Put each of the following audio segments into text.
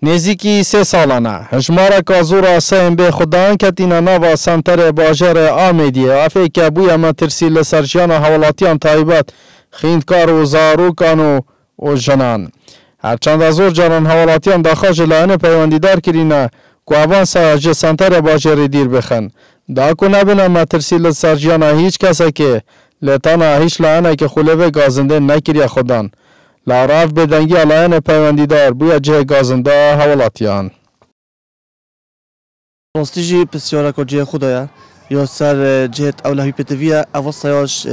نزیکی 3 سالانه هجمار کازورا سیم به خدان کتینا ناوا سنتر باجر آمیدیه افی که بوی اما ترسیل سرجان حوالاتیان تایبت خیندکار و زاروکان و جنان هرچند از اور جانان حوالاتیان داخل لانه پیوندیدار کرینه که اوان ساجه سنتر باجر دیر بخن دا که نبینه اما ترسیل سرجان هیچ کسی که لطانا هیچ لانه که خلوه گازنده نکریه خدان لاراف بدنگی علایان پیوندیدار بوی جه گازنده حوالاتیان راستی جی بسیار که جه خدایا یا سر جهت اولوی پتویه اول سیاش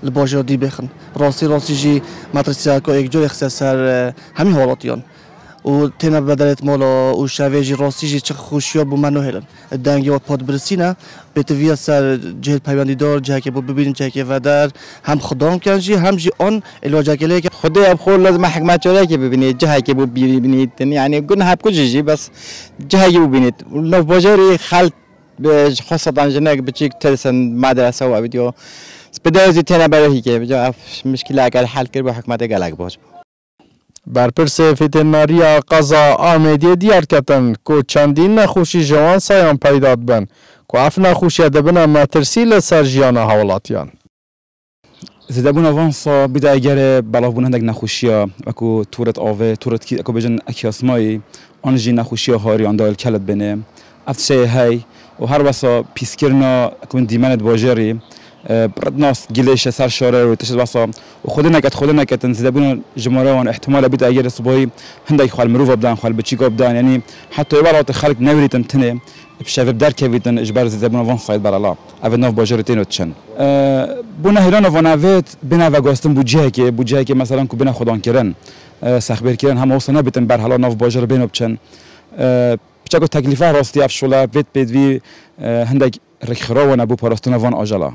لباجر دی بخن راستی جی مدرسه که یک جور اختصاص سر همین حوالاتیان و تنها بدلت مالا و شویجی راستی جی چه خوشیا بو منو هلن دنگی و پاد برسینه پتویه سر جهت پیوندیدار جه که بو ببینیم جه که ودر هم خدام کنجی هم جی آن علاج کلی که خدای اب خور لازم حکمت شده که ببینید جه که بو ببینید یعنی گناه اب کجی بس جه که ببینید نو باجری خلق خاصة جناك بتشيك تلسن مدرسة وفيديو بدأ تنا برهي كي بجا مشكلة كال حل كربو حكمته قالك باش برپرس فتناریا قضا آمیدی دیار کتن که چندین نخوشی جوان سایان پیداد بن که اف نخوشی دبن ما ترسیل سرجیان حوالاتیان زدبون آوانسا بیده اگر بلاف بون هندک نخوشیا وکو تورت آوه تورت کی اکو بجن اکیاسمایی آنجی نخوشیا هاری آندال کلت بنه افتشه هی و هر واسه پیسکرنا کن دیمند باجری بردناس گلیش سر شاره و تشد واسه و خود نکت زدبون جمهوری وان احتمال بیت اگر صبحی هندای خال مروف بدن خال بچی بدن یعنی حتی بالات خلق نوریتن تنه بشاف بدر كيفيتن اجبار زدبون وان صايد برالا افناف باجرتين وتشن بنا هيران وانافيت بنا وغاستن بوجهكي مثلا كو بنا خدان كرن سخبر كرن هم وصلنا بتن بر حالا ناف باجر بينو بچن بچاكو تکلیفه راستی افشولا بیت بدوی هندک رخرا و نبو پاراستون وان آجالا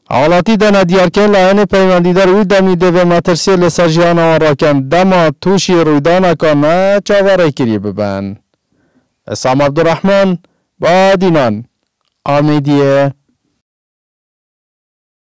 حالاتی دن دیارکن لعن پیوندیدار وی دمیده و مترسیل سرجیان آن راکن دما توشی رویدان کانه چاواره کری ببن اسام عبدالرحمن با دینان آمیدیه